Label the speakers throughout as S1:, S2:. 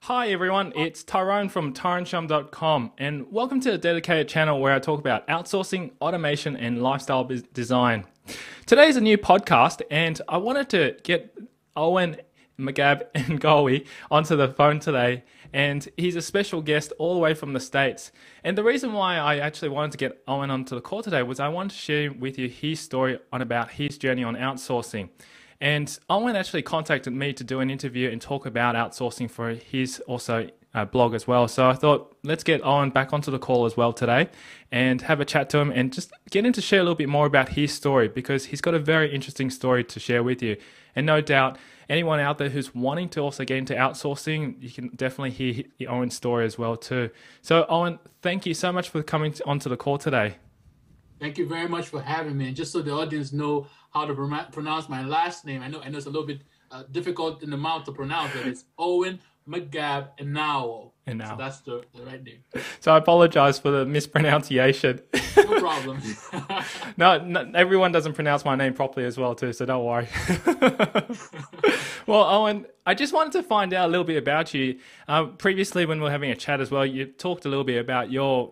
S1: Hi everyone, it's Tyrone from tyroneshum.com and welcome to a dedicated channel where I talk about outsourcing, automation and lifestyle design. Today's a new podcast and I wanted to get Owen, McGab and Gowie onto the phone today, and he's a special guest all the way from the States. And the reason why I actually wanted to get Owen onto the call today was I wanted to share with you his story on about his journey on outsourcing. And Owen actually contacted me to do an interview and talk about outsourcing for his also blog as well. So I thought, let's get Owen back onto the call as well today and have a chat to him and just get him to share a little bit more about his story, because he's got a very interesting story to share with you. And no doubt, anyone out there who's wanting to also get into outsourcing, you can definitely hear Owen's story as well too. So Owen, thank you so much for coming onto the call today.
S2: Thank you very much for having me. And just so the audience know how to pronounce my last name, I know it's a little bit difficult in the mouth to pronounce, but it's Owen McGab Enaohwo. So that's the right name.
S1: So I apologize for the mispronunciation.
S2: No problem.
S1: No, everyone doesn't pronounce my name properly as well too, so don't worry. Well, Owen, I just wanted to find out a little bit about you. Previously, when we were having a chat as well, you talked a little bit about your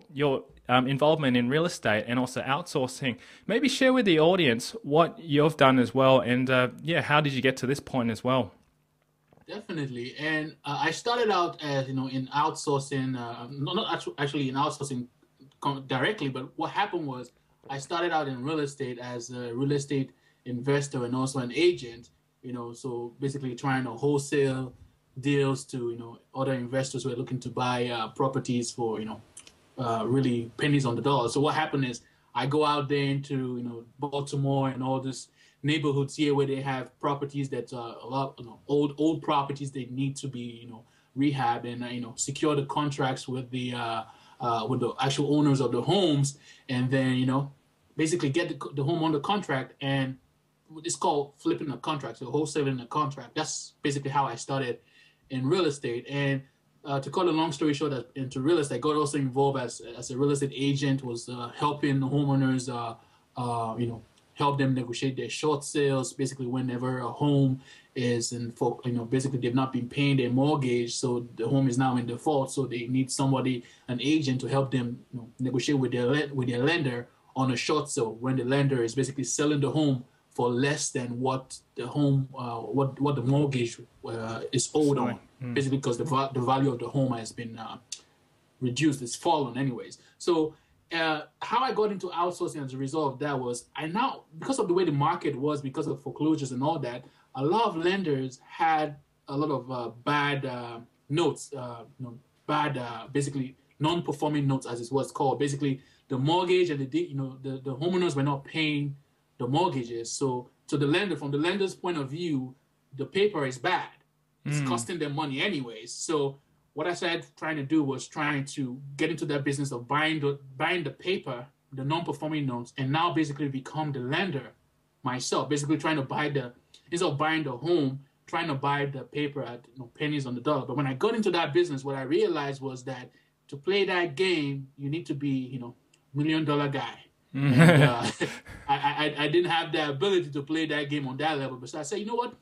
S1: involvement in real estate and also outsourcing. Maybe share with the audience what you've done as well, and how did you get to this point as well?
S2: Definitely. And I started out as, in outsourcing, not actually in outsourcing directly, but what happened was I started out in real estate as a real estate investor and also an agent, so basically trying to wholesale deals to, other investors who are looking to buy properties for, really pennies on the dollar. So what happened is I go out there into, Baltimore and all this neighborhoods here where they have properties that are a lot, old properties. They need to be, rehab and, secure the contracts with the actual owners of the homes, and then, basically get the home under contract. And it's called flipping a contract, so wholesaling a contract. That's basically how I started in real estate. And to cut a long story short, into real estate, I got also involved as a real estate agent, was helping the homeowners, help them negotiate their short sales, basically whenever a home is in, for, basically they've not been paying their mortgage, so the home is now in default, so they need somebody, an agent, to help them negotiate with their lender on a short sale when the lender is basically selling the home for less than what the home, what the mortgage is owed on, basically because the value of the home has been reduced, it's fallen anyways. So how I got into outsourcing as a result of that was because of the way the market was, because of foreclosures and all that, a lot of lenders had a lot of bad notes, basically non-performing notes, as it was called. Basically, the mortgage and the homeowners were not paying the mortgages. So to the lender, from the lender's point of view, the paper is bad. It's costing them money anyways. So what I started trying to do was trying to get into that business of buying the paper, the non-performing notes, and now basically become the lender myself. Basically trying to instead of buying the home, trying to buy the paper at pennies on the dollar. But when I got into that business, what I realized was that to play that game, you need to be, $1 million guy. And, I didn't have the ability to play that game on that level. But so I said, you know what?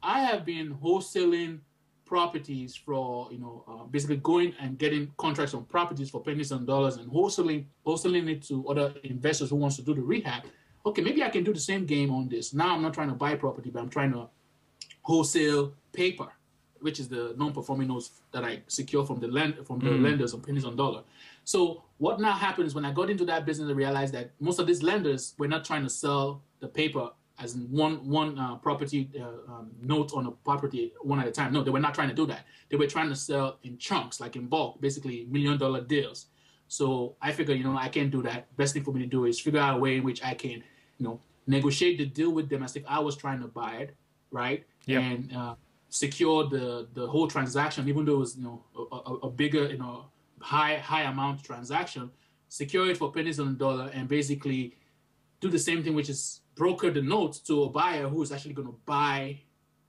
S2: I have been wholesaling properties for, basically going and getting contracts on properties for pennies on dollars and wholesaling it to other investors who wants to do the rehab. Okay, maybe I can do the same game on this. Now I'm not trying to buy property, but I'm trying to wholesale paper, which is the non-performing notes that I secure from the lenders on pennies on dollar. So what now happens when I got into that business, I realized that most of these lenders were not trying to sell the paper as in one property note on a property one at a time. No, they were not trying to do that. They were trying to sell in chunks, like in bulk, basically $1 million deals. So I figured, I can't do that. Best thing for me to do is figure out a way in which I can, negotiate the deal with them as if I was trying to buy it, right?
S1: Yep.
S2: And secure the whole transaction, even though it was, a bigger, high amount transaction, secure it for pennies on the dollar, and basically do the same thing, which is broker the notes to a buyer who is actually going to buy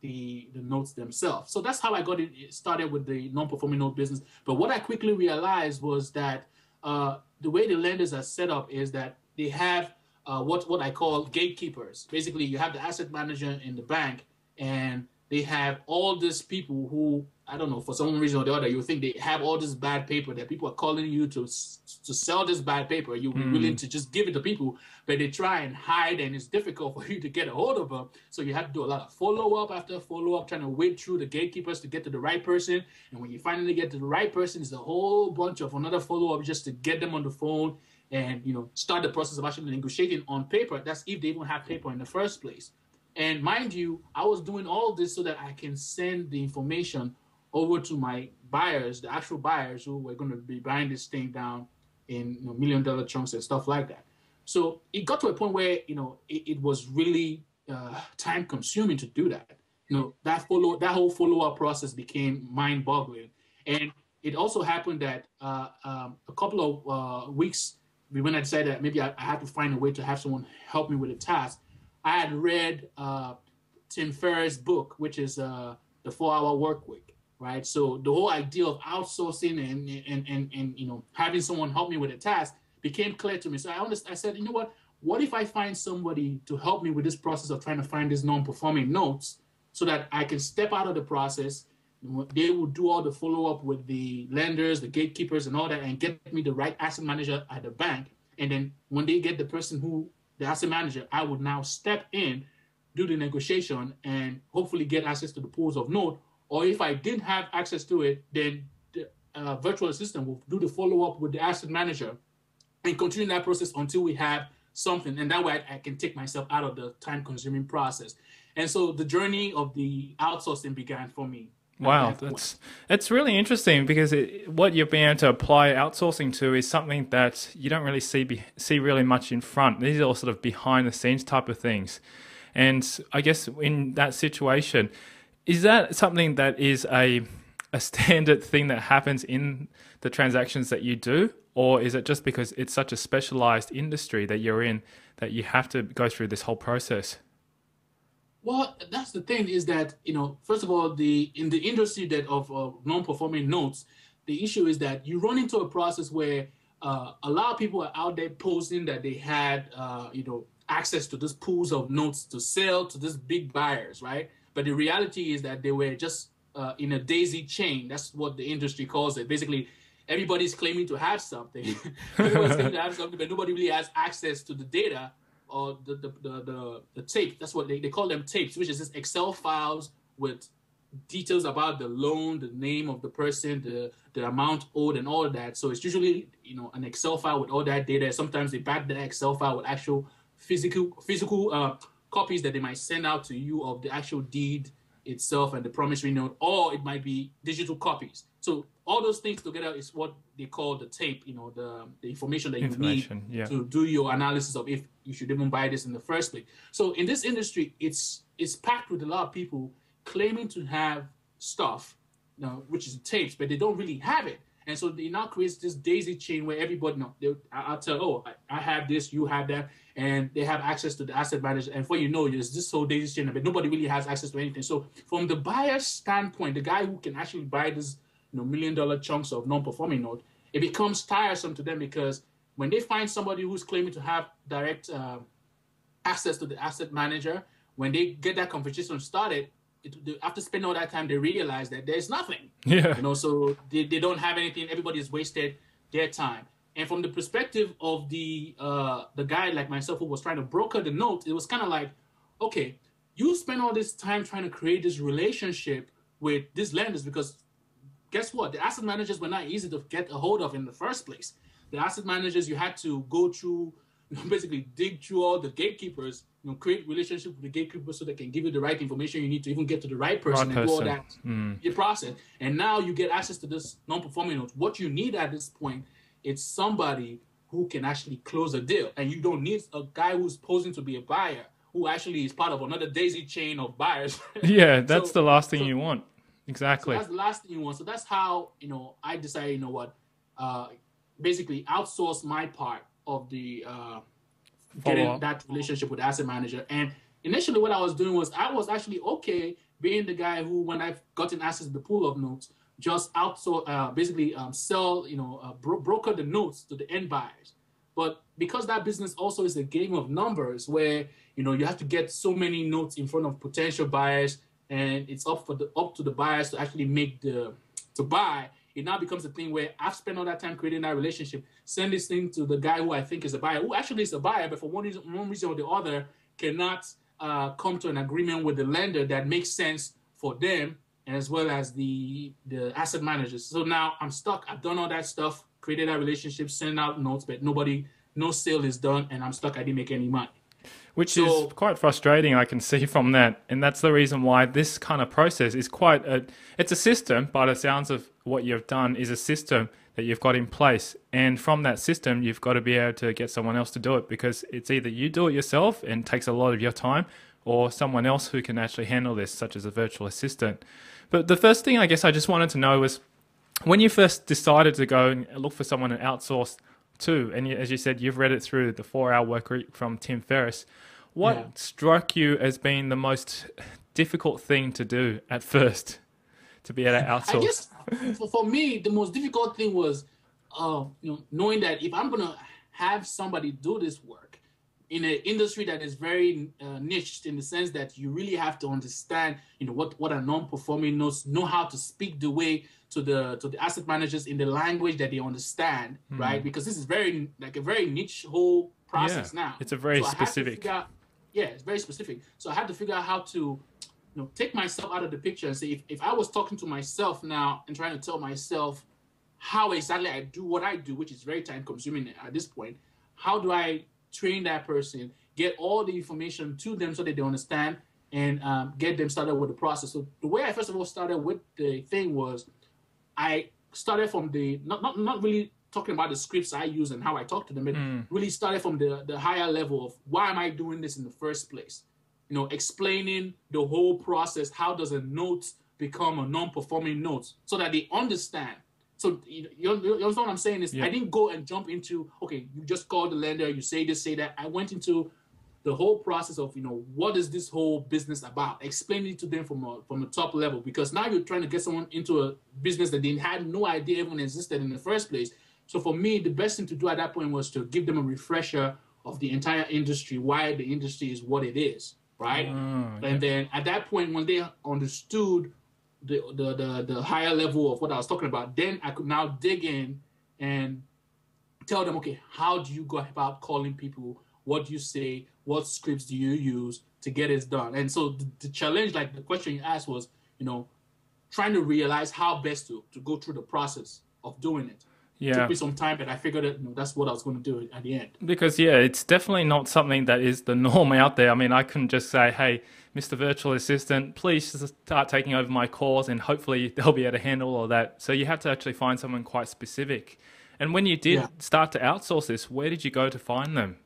S2: the notes themselves. So that's how I got it started with the non-performing note business. But what I quickly realized was that the way the lenders are set up is that they have what I call gatekeepers. Basically, you have the asset manager in the bank, and they have all these people who I don't know, for some reason or the other, you think they have all this bad paper that people are calling you to sell this bad paper. You're willing to just give it to people, but they try and hide, and it's difficult for you to get a hold of them. So you have to do a lot of follow-up after follow-up, trying to wade through the gatekeepers to get to the right person. And when you finally get to the right person, it's a whole bunch of another follow-up just to get them on the phone and, you know, start the process of actually negotiating on paper. That's if they even have paper in the first place. And mind you, I was doing all this so that I can send the information over to my buyers, the actual buyers who were going to be buying this thing down in, you know, $1 million chunks and stuff like that. So it got to a point where, you know, it was really time consuming to do that. You know, that whole follow-up process became mind-boggling. And it also happened that a couple of weeks when I decided that maybe I had to find a way to have someone help me with a task, I had read Tim Ferriss' book, which is The 4-Hour Workweek. Right, so the whole idea of outsourcing and you know, having someone help me with a task became clear to me. So I said, you know what if I find somebody to help me with this process of trying to find these non-performing notes, so that I can step out of the process. They will do all the follow-up with the lenders, the gatekeepers, and all that, and get me the right asset manager at the bank. And then when they get the person the asset manager, I would now step in, do the negotiation, and hopefully get access to the pools of note. Or if I didn't have access to it, then the virtual assistant will do the follow-up with the asset manager and continue that process until we have something. And that way I can take myself out of the time-consuming process. And so the journey of the outsourcing began for me.
S1: Wow, that's really interesting, because what you're being able to apply outsourcing to is something that you don't really see really much in front. These are all sort of behind-the-scenes type of things. And I guess in that situation, is that something that is a standard thing that happens in the transactions that you do? Or is it just because it's such a specialized industry that you're in that you have to go through this whole process?
S2: Well, that's the thing, is that, you know, first of all, in the industry of non-performing notes, the issue is that you run into a process where a lot of people are out there posting that they had, you know, access to these pools of notes to sell to these big buyers, right? But the reality is that they were just in a daisy chain. That's what the industry calls it. Basically, everybody's claiming to have something. Everybody's claiming to have something, but nobody really has access to the data or the tape. That's what they call them, tapes, which is just Excel files with details about the loan, the name of the person, the amount owed, and all of that. So it's usually, you know, an Excel file with all that data. Sometimes they back the Excel file with actual physical copies that they might send out to you of the actual deed itself and the promissory note, or it might be digital copies. So all those things together is what they call the tape, you know, the information that you need to do your analysis of if you should even buy this in the first place. So in this industry, it's packed with a lot of people claiming to have stuff, you know, which is tapes, but they don't really have it. And so they now create this daisy chain where everybody, I'll tell, oh, I have this, you have that, and they have access to the asset manager. And before you know, there's this whole daisy chain, but nobody really has access to anything. So from the buyer's standpoint, the guy who can actually buy this, you know, $1 million chunks of non-performing note, it becomes tiresome to them, because when they find somebody who's claiming to have direct access to the asset manager, when they get that conversation started, after spending all that time, they realize that there's nothing.
S1: Yeah.
S2: You know, so they don't have anything. Everybody's wasted their time. And from the perspective of the guy like myself who was trying to broker the note, it was kind of like, okay, you spend all this time trying to create this relationship with these lenders, because guess what? The asset managers were not easy to get a hold of in the first place. The asset managers, you had to go through, you know, basically dig through all the gatekeepers, you know, create relationship with the gatekeepers so they can give you the right information you need to even get to the right person and do all that process. And now you get access to this non-performing notes. What you need at this point, it's somebody who can actually close a deal. And you don't need a guy who's posing to be a buyer who actually is part of another daisy chain of buyers.
S1: Yeah, that's the last thing you want. Exactly.
S2: So that's the last thing you want. So that's how, you know, I decided, you know what, basically outsource my part of the getting that relationship with the asset manager. And initially what I was doing was I was actually okay being the guy who, when I've gotten access to the pool of notes, just outsource, basically sell, you know, broker the notes to the end buyers. But because that business also is a game of numbers where, you know, you have to get so many notes in front of potential buyers, and it's up to the buyers to actually to buy. It now becomes a thing where I've spent all that time creating that relationship, send this thing to the guy who I think is a buyer, who actually is a buyer, but for one reason or the other cannot come to an agreement with the lender that makes sense for them, and as well as the asset managers. So now I'm stuck. I've done all that stuff, created that relationship, sent out notes, but no sale is done, and I'm stuck. I didn't make any money.
S1: Which is quite frustrating, I can see from that. And that's the reason why this kind of process is it's a system, by the sounds of what you've done, is a system that you've got in place. And from that system, you've got to be able to get someone else to do it, because it's either you do it yourself and takes a lot of your time, or someone else who can actually handle this, such as a virtual assistant. But the first thing I guess I just wanted to know was, when you first decided to go and look for someone to outsource to, and as you said, you've read it through, the 4-Hour Workweek from Tim Ferriss, what struck you as being the most difficult thing to do at first to be able to outsource?
S2: I guess for me, the most difficult thing was knowing that if I'm going to have somebody do this work in an industry that is very niched, in the sense that you really have to understand what a non-performing know how to speak the way to the asset managers in the language that they understand, right? Because this is a very niche whole process now.
S1: It's a very specific.
S2: It's very specific. So I had to figure out how to take myself out of the picture and say, if I was talking to myself now and trying to tell myself how exactly I do what I do, which is very time consuming at this point, how do I train that person, get all the information to them so that they understand, and get them started with the process. So the way I first of all started with the thing was, I started from the not really talking about the scripts I use and how I talk to them, but really started from the higher level of, why am I doing this in the first place? Explaining the whole process. How does a note become a non-performing note, so that they understand. So you understand what I'm saying is, I didn't go and jump into, okay, you just call the lender, you say this, say that. I went into the whole process of, what is this whole business about? Explaining it to them from the top level, because now you're trying to get someone into a business that they had no idea even existed in the first place. So for me, the best thing to do at that point was to give them a refresher of the entire industry, why the industry is what it is, right? And then at that point, when they understood the higher level of what I was talking about, then I could now dig in and tell them, okay, how do you go about calling people? What do you say? What scripts do you use to get it done? And so the challenge, like the question you asked, was, trying to realize how best to go through the process of doing it. It took me some time, but I figured that that's what I was going to do at the end.
S1: Because, it's definitely not something that is the norm out there. I mean, I couldn't just say, hey, Mr. Virtual Assistant, please start taking over my calls, and hopefully they'll be able to handle all that. So you have to actually find someone quite specific. And when you did start to outsource this, where did you go to find them?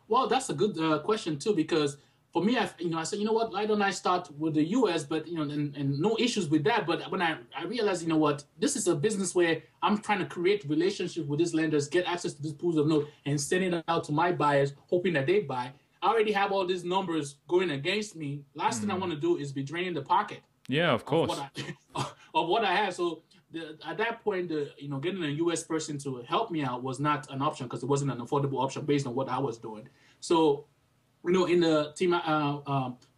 S2: Well, that's a good question too, because for me, I said, what, why don't I start with the U.S., but, and no issues with that. But when I realized, this is a business where I'm trying to create relationships with these lenders, get access to these pools of notes, and sending it out to my buyers, hoping that they buy. I already have all these numbers going against me. Last thing I want to do is be draining the pocket.
S1: Yeah, of course.
S2: Of what I have. So at that point, getting a U.S. person to help me out was not an option, because it wasn't an affordable option based on what I was doing. So, in the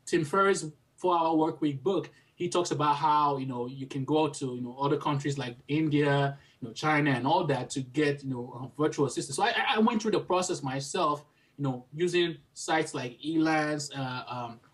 S2: Tim Ferriss 4-Hour Workweek book, he talks about how, you can go to, other countries like India, China and all that to get, virtual assistants. So I went through the process myself, using sites like Elance,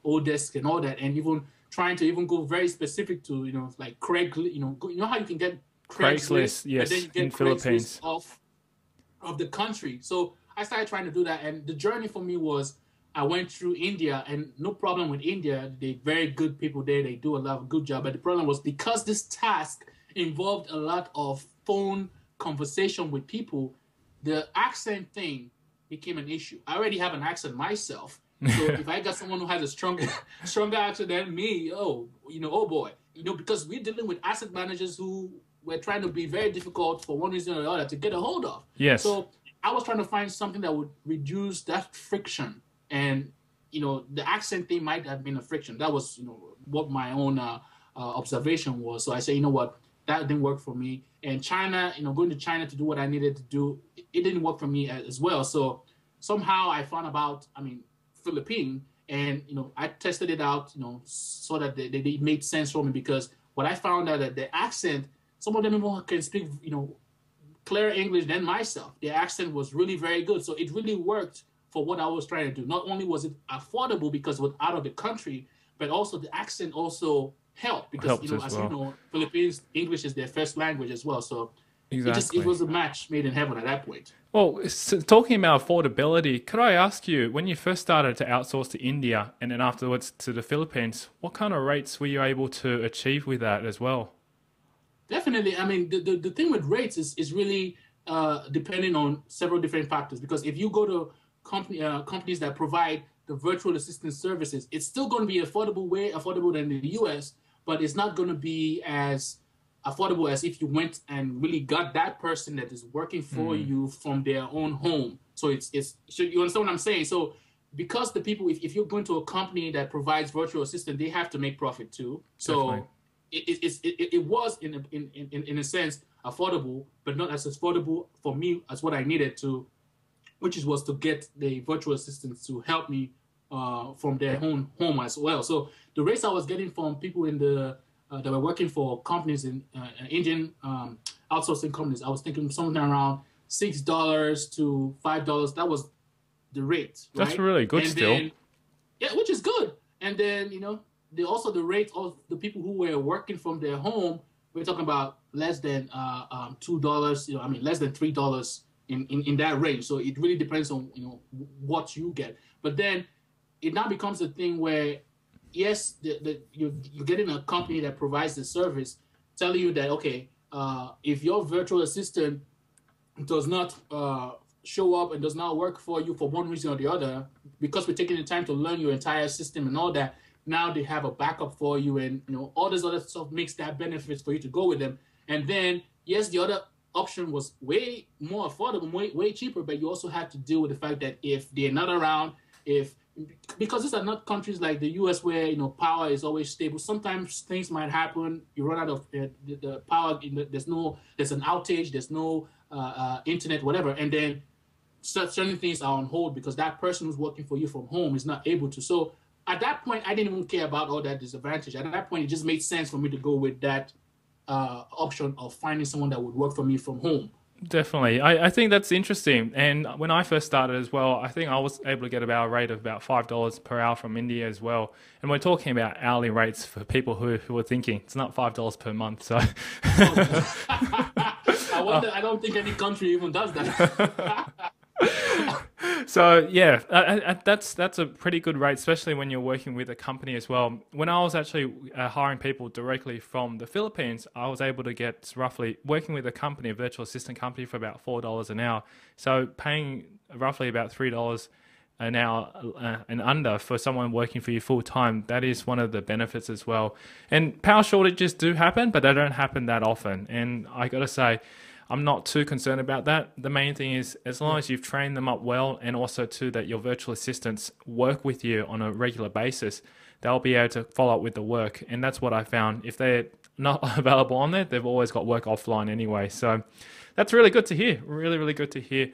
S2: Odesk and all that, and even trying to even go very specific to, like Craigslist, how you can get
S1: Craigslist, yes, and then you get in Philippines
S2: of the country. So I started trying to do that, and the journey for me was, I went through India, and no problem with India. They're very good people there. They do a lot of good job. But the problem was, because this task involved a lot of phone conversation with people, the accent thing became an issue. I already have an accent myself. So if I got someone who has a stronger accent than me, oh boy. Because we're dealing with asset managers who were trying to be very difficult for one reason or the other to get a hold of.
S1: Yes.
S2: So I was trying to find something that would reduce that friction. And, the accent thing might have been a friction. That was, what my own observation was. So I said, that didn't work for me. And China, going to China to do what I needed to do, it didn't work for me as well. So somehow I found about, Philippines, And I tested it out, so that they made sense for me, because what I found out that the accent, some of them even can speak, clearer English than myself. Their accent was really very good, so it really worked for what I was trying to do. Not only was it affordable because it was out of the country, but also the accent also helped because
S1: Helped as
S2: as
S1: well.
S2: you know, Philippines English is their first language as well. So
S1: Exactly.
S2: it was a match made in heaven at that point.
S1: Well, talking about affordability, could I ask you, when you first started to outsource to India and then afterwards to the Philippines, what kind of rates were you able to achieve with that as well?
S2: Definitely. I mean, the thing with rates is really depending on several different factors. Because if you go to companies that provide the virtual assistant services, it's still going to be way affordable than in the U.S., but it's not going to be as affordable as if you went and really got that person that is working for you from their own home. So so you understand what I'm saying? So because the people, if you're going to a company that provides virtual assistant, they have to make profit too.
S1: Definitely.
S2: So it was in a sense affordable, but not as affordable for me as what I needed to, which was to get the virtual assistants to help me from their own home as well. So the rates I was getting from people in the that were working for companies in Indian outsourcing companies, I was thinking something around $6 to $5. That was the rate, right?
S1: That's really good
S2: and
S1: still.
S2: Then, yeah, which is good. And then also the rate of the people who were working from their home, we're talking about less than $2. Less than $3 in that range. So it really depends on what you get. But then it now becomes a thing where yes, you're getting a company that provides the service, telling you that okay, if your virtual assistant does not show up and does not work for you for one reason or the other, because we're taking the time to learn your entire system and all that, now they have a backup for you, and all this other stuff makes that benefits for you to go with them. And then yes, the other option was way more affordable, way cheaper, but you also have to deal with the fact that if they're not around, because these are not countries like the U.S. where power is always stable. Sometimes things might happen. You run out of the power. There's an outage. There's no internet, whatever, and then certain things are on hold because that person who's working for you from home is not able to. So at that point, I didn't even care about all that disadvantage. At that point, it just made sense for me to go with that option of finding someone that would work for me from home.
S1: Definitely. I think that's interesting. And when I first started as well, I think I was able to get about a rate of about $5 per hour from India as well. And we're talking about hourly rates for people who are thinking it's not $5 per month. So
S2: I don't think any country even does that.
S1: So yeah, that's a pretty good rate, especially when you're working with a company as well. When I was actually hiring people directly from the Philippines, I was able to get roughly working with a company, a virtual assistant company, for about $4 an hour. So paying roughly about $3 an hour and under for someone working for you full time, that is one of the benefits as well. And power shortages do happen, but they don't happen that often. And I got to say, I'm not too concerned about that. The main thing is, as long as you've trained them up well, and also too that your virtual assistants work with you on a regular basis, they'll be able to follow up with the work. And that's what I found. If they're not available on there, they've always got work offline anyway. So that's really good to hear. Really, really good to hear.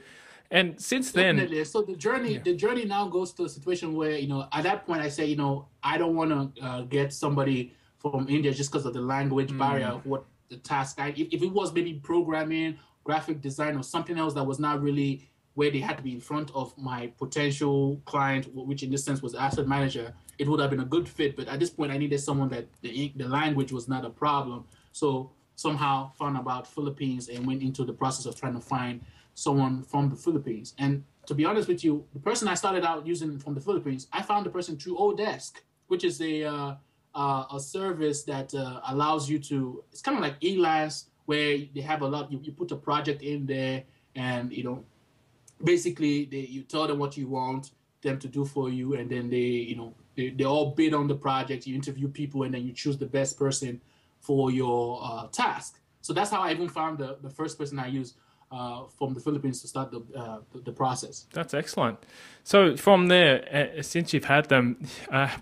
S1: And since then,
S2: definitely. So the journey now goes to a situation where at that point I say I don't want to get somebody from India just because of the language barrier of what the task. If it was maybe programming, graphic design, or something else that was not really where they had to be in front of my potential client, which in this sense was the asset manager, it would have been a good fit. But at this point, I needed someone that the language was not a problem. So somehow found about Philippines and went into the process of trying to find someone from the Philippines. And to be honest with you, the person I started out using from the Philippines, I found the person through Odesk, which is a service that allows you to, it's kind of like Elance, where they have a lot, you put a project in there, and basically you tell them what you want them to do for you, and then they all bid on the project. You interview people, and then you choose the best person for your task. So that's how I even found the first person I used from the Philippines to start the process.
S1: That's excellent. So from there, since you've had them,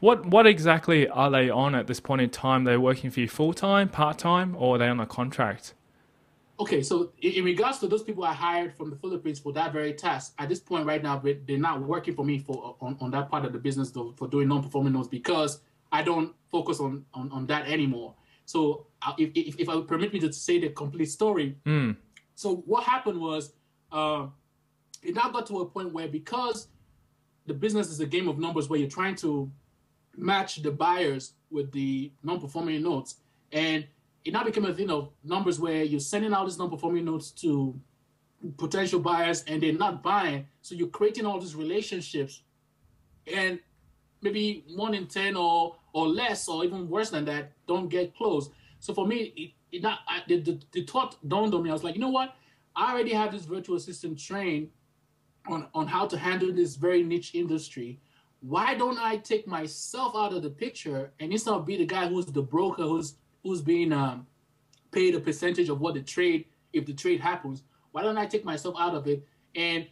S1: what exactly are they on at this point in time? They're working for you full-time, part-time, or are they on a contract?
S2: Okay, so in regards to those people I hired from the Philippines for that very task, at this point right now, they're not working for me for on that part of the business though, for doing non-performing notes because I don't focus on that anymore. So if I would permit me to say the complete story, so what happened was it now got to a point where because the business is a game of numbers where you're trying to match the buyers with the non-performing notes, and it now became a thing of numbers where you're sending out these non-performing notes to potential buyers and they're not buying. So you're creating all these relationships, and maybe 1 in 10 or less, or even worse than that, don't get closed. So for me, the thought dawned on me. I was like, you know what? I already have this virtual assistant trained on how to handle this very niche industry. Why don't I take myself out of the picture and instead of be the guy who's the broker, who's being paid a percentage of what the trade, if the trade happens, why don't I take myself out of it? And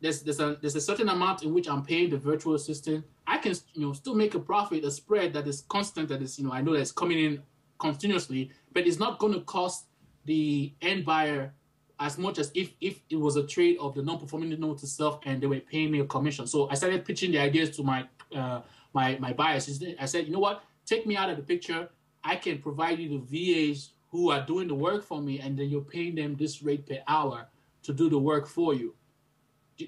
S2: there's a certain amount in which I'm paying the virtual assistant. I can still make a profit, a spread that is constant, that is I know that's coming in continuously, but it's not going to cost the end buyer as much as if it was a trade of the non-performing note itself and they were paying me a commission. So I started pitching the ideas to my buyers. I said, you know what? Take me out of the picture. I can provide you the VAs who are doing the work for me, and then you're paying them this rate per hour to do the work for you.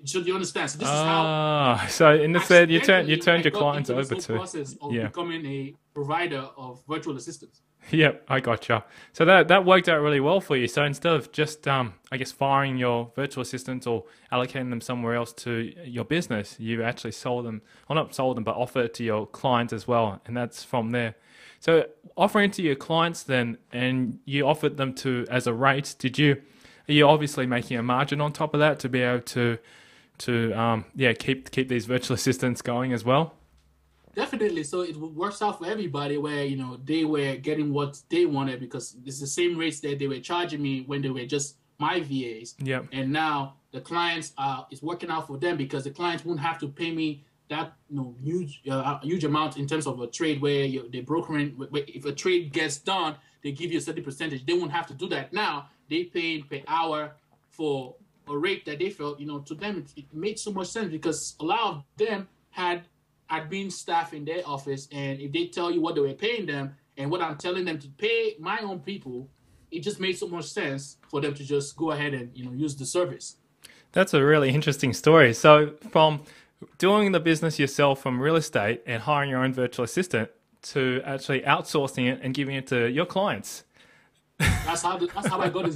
S2: So do you understand? So this is how.
S1: So in the said, you turned your clients over to
S2: process of becoming a provider of virtual assistants.
S1: Yep, I gotcha. So that worked out really well for you. So instead of just, I guess, firing your virtual assistants or allocating them somewhere else to your business, you actually sold them, or not sold them, but offered it to your clients as well. And that's from there. So offering to your clients then, and you offered them to as a rate, are you obviously making a margin on top of that to be able to keep these virtual assistants going as well?
S2: Definitely. So it works out for everybody where, they were getting what they wanted because it's the same rates that they were charging me when they were just my VAs.
S1: Yep.
S2: And now the clients it's working out for them because the clients won't have to pay me that huge amount in terms of a trade where they're brokering. If a trade gets done, they give you a certain percentage. They won't have to do that now. They pay per hour for a rate that they felt, to them it made so much sense because a lot of them had been staff in their office, and if they tell you what they were paying them and what I'm telling them to pay my own people, it just made so much sense for them to just go ahead and use the service.
S1: That's a really interesting story. So from doing the business yourself from real estate and hiring your own virtual assistant to actually outsourcing it and giving it to your clients.
S2: That's how I got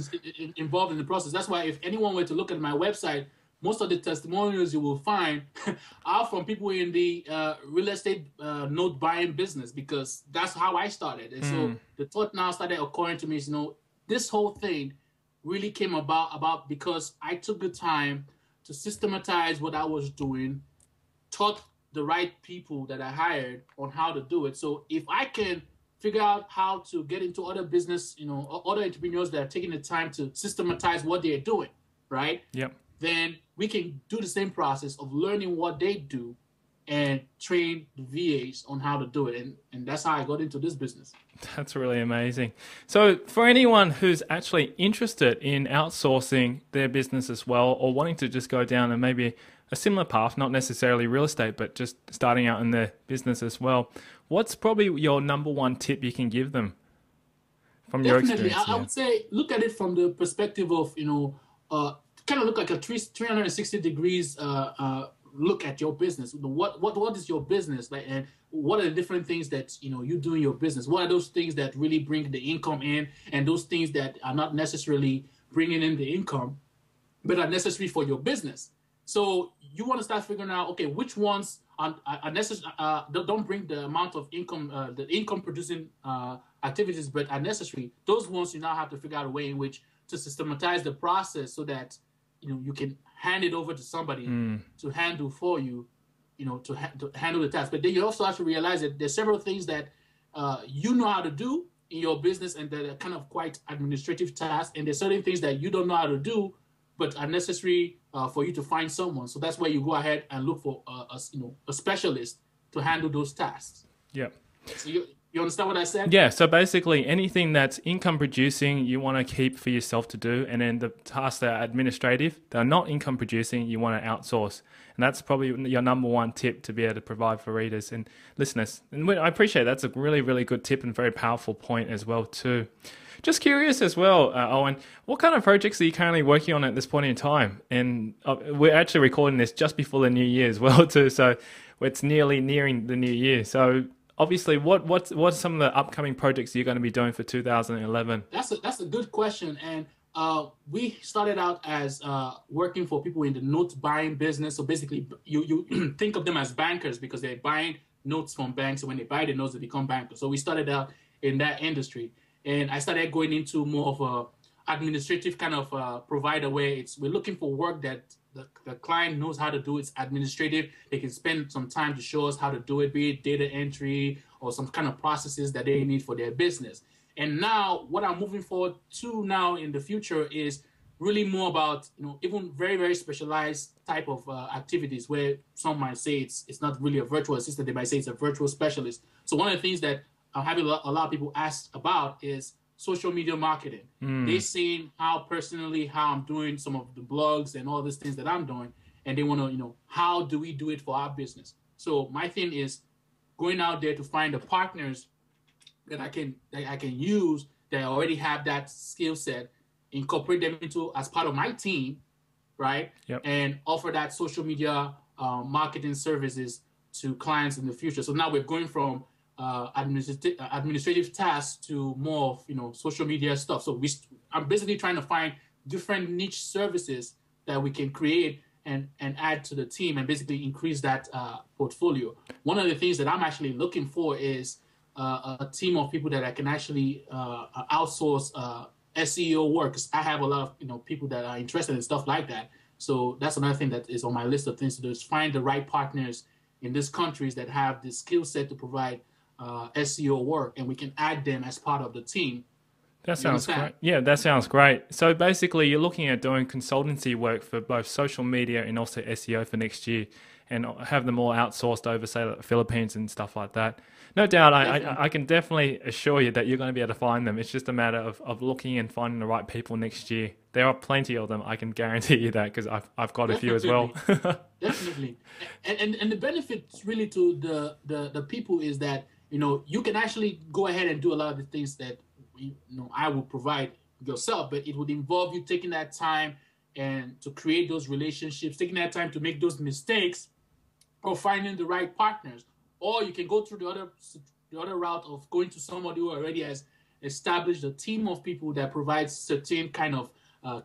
S2: involved in the process. That's why if anyone were to look at my website, most of the testimonials you will find are from people in the real estate note buying business because that's how I started. And so the thought now started occurring to me is, this whole thing really came about because I took the time to systematize what I was doing, taught the right people that I hired on how to do it. So if I can figure out how to get into other business, other entrepreneurs that are taking the time to systematize what they're doing, right?
S1: Yep.
S2: Then we can do the same process of learning what they do and train the VAs on how to do it. And that's how I got into this business.
S1: That's really amazing. So for anyone who's actually interested in outsourcing their business as well, or wanting to just go down and maybe a similar path, not necessarily real estate, but just starting out in their business as well, what's probably your number one tip you can give them from your experience?
S2: Definitely. I would say look at it from the perspective of, kind of look like a 360 degrees look at your business. What is your business like, and what are the different things that you do in your business? What are those things that really bring the income in, and those things that are not necessarily bringing in the income, but are necessary for your business? So you want to start figuring out, okay, which ones are necessary, don't bring the amount of income, the income producing activities, but are necessary. Those ones you now have to figure out a way in which to systematize the process so that you can hand it over to somebody to handle for you, to handle the task. But then you also have to realize that there's several things that you know how to do in your business and that are kind of quite administrative tasks, and there's certain things that you don't know how to do but are necessary for you to find someone. So that's where you go ahead and look for a specialist to handle those tasks.
S1: Yep.
S2: So You understand what I said?
S1: Yeah, so basically anything that's income producing, you want to keep for yourself to do, and then the tasks that are administrative, they're not income producing, you want to outsource. And that's probably your number one tip to be able to provide for readers and listeners. And I appreciate that's a really, really good tip and very powerful point as well too. Just curious as well, Owen, what kind of projects are you currently working on at this point in time? And we're actually recording this just before the new year as well too, so it's nearly nearing the new year. So obviously, what's some of the upcoming projects you're going to be doing for 2011?
S2: That's a good question, and we started out as working for people in the note buying business. So basically, you think of them as bankers because they're buying notes from banks, and when they buy the notes, they become bankers. So we started out in that industry, and I started going into more of a administrative kind of provider where we're looking for work that the client knows how to do. It's administrative. They can spend some time to show us how to do it, be it data entry or some kind of processes that they need for their business. And now what I'm moving forward to now in the future is really more about, even very, very specialized type of activities where some might say it's not really a virtual assistant. They might say it's a virtual specialist. So one of the things that I'm having a lot of people ask about is social media marketing. They're seeing how I'm doing some of the blogs and all these things that I'm doing, and they want to, how do we do it for our business? So my thing is going out there to find the partners that I can use that already have that skill set, incorporate them into as part of my team, right?
S1: Yep.
S2: And offer that social media marketing services to clients in the future. So now we're going from administrative tasks to more of social media stuff. So I'm basically trying to find different niche services that we can create and add to the team and basically increase that portfolio. One of the things that I'm actually looking for is a team of people that I can actually outsource SEO work, because I have a lot of people that are interested in stuff like that. So that's another thing that is on my list of things to do, is find the right partners in these countries that have the skill set to provide SEO work, and we can add them as part of the team.
S1: That sounds great. Yeah, that sounds great. So basically, you're looking at doing consultancy work for both social media and also SEO for next year, and have them all outsourced over, say, the Philippines and stuff like that. No doubt, I can definitely assure you that you're going to be able to find them. It's just a matter of looking and finding the right people next year. There are plenty of them. I can guarantee you that, because I've got a few as well.
S2: Definitely. And the benefits really to the people is that, you can actually go ahead and do a lot of the things that I will provide yourself, but it would involve you taking that time and to create those relationships, taking that time to make those mistakes, or finding the right partners. Or you can go through the other route of going to somebody who already has established a team of people that provides certain kind of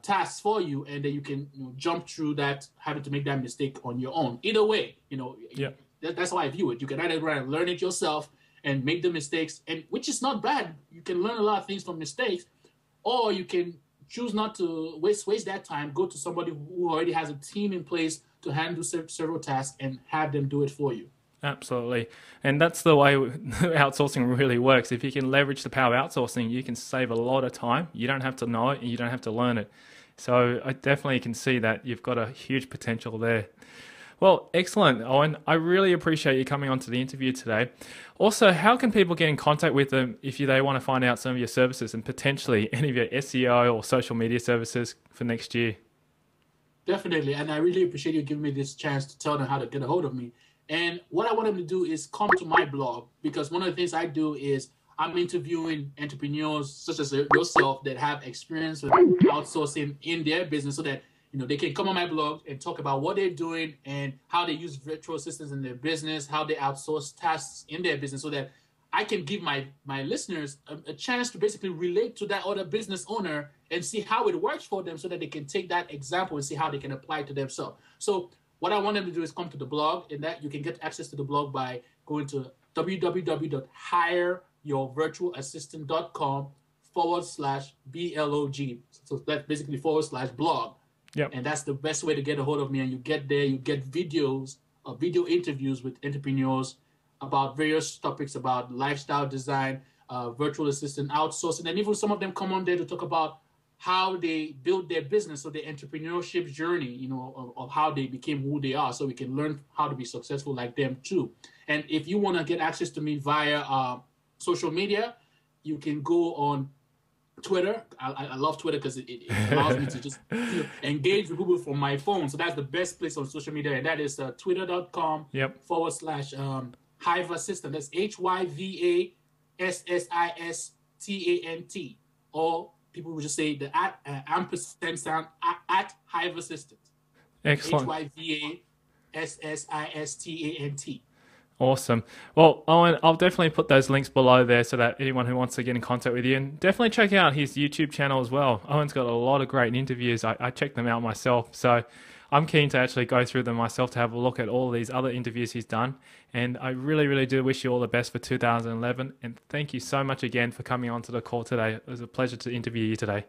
S2: tasks for you, and then you can jump through that, having to make that mistake on your own. Either way,
S1: Yeah.
S2: That's how I view it. You can either learn it yourself and make the mistakes, and which is not bad. You can learn a lot of things from mistakes, or you can choose not to waste that time, go to somebody who already has a team in place to handle several tasks and have them do it for you.
S1: Absolutely. And that's the way outsourcing really works. If you can leverage the power of outsourcing, you can save a lot of time. You don't have to know it, and you don't have to learn it. So I definitely can see that you've got a huge potential there. Well, excellent, Owen. I really appreciate you coming on to the interview today. Also, how can people get in contact with them if they want to find out some of your services and potentially any of your SEO or social media services for next year?
S2: Definitely. And I really appreciate you giving me this chance to tell them how to get a hold of me. And what I want them to do is come to my blog, because one of the things I do is I'm interviewing entrepreneurs such as yourself that have experience with outsourcing in their business, so that they can come on my blog and talk about what they're doing and how they use virtual assistants in their business, how they outsource tasks in their business, so that I can give my listeners a chance to basically relate to that other business owner and see how it works for them, so that they can take that example and see how they can apply it to themselves. So what I want them to do is come to the blog, and that you can get access to the blog by going to www.hireyourvirtualassistant.com/blog. So that's basically /blog.
S1: Yep.
S2: And that's the best way to get a hold of me. And you get there, you get video interviews with entrepreneurs about various topics about lifestyle design, virtual assistant, outsourcing, and even some of them come on there to talk about how they build their business, so their entrepreneurship journey, of how they became who they are, so we can learn how to be successful like them too. And if you want to get access to me via social media, you can go on Twitter. I love Twitter because it allows me to just engage with people from my phone. So that's the best place on social media, and that is twitter.com
S1: Yep.
S2: /Hive Assistant. That's HYVASSISTANT. Or people would just say the ampersand sound at Hive Assistant.
S1: Excellent.
S2: HYVASSISTANT.
S1: Awesome. Well, Owen, I'll definitely put those links below there so that anyone who wants to get in contact with you, and definitely check out his YouTube channel as well. Owen's got a lot of great interviews. I checked them out myself. So I'm keen to actually go through them myself to have a look at all these other interviews he's done. And I really, really do wish you all the best for 2011. And thank you so much again for coming on to the call today. It was a pleasure to interview you today.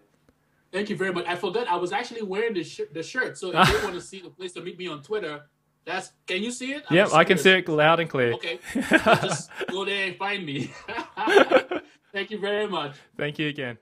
S2: Thank you very much. I forgot I was actually wearing the shirt. So if they want to see the place to meet me on Twitter, can you see it?
S1: Yep, I can see it loud and clear.
S2: Okay, so just go there and find me. Thank you very much.
S1: Thank you again.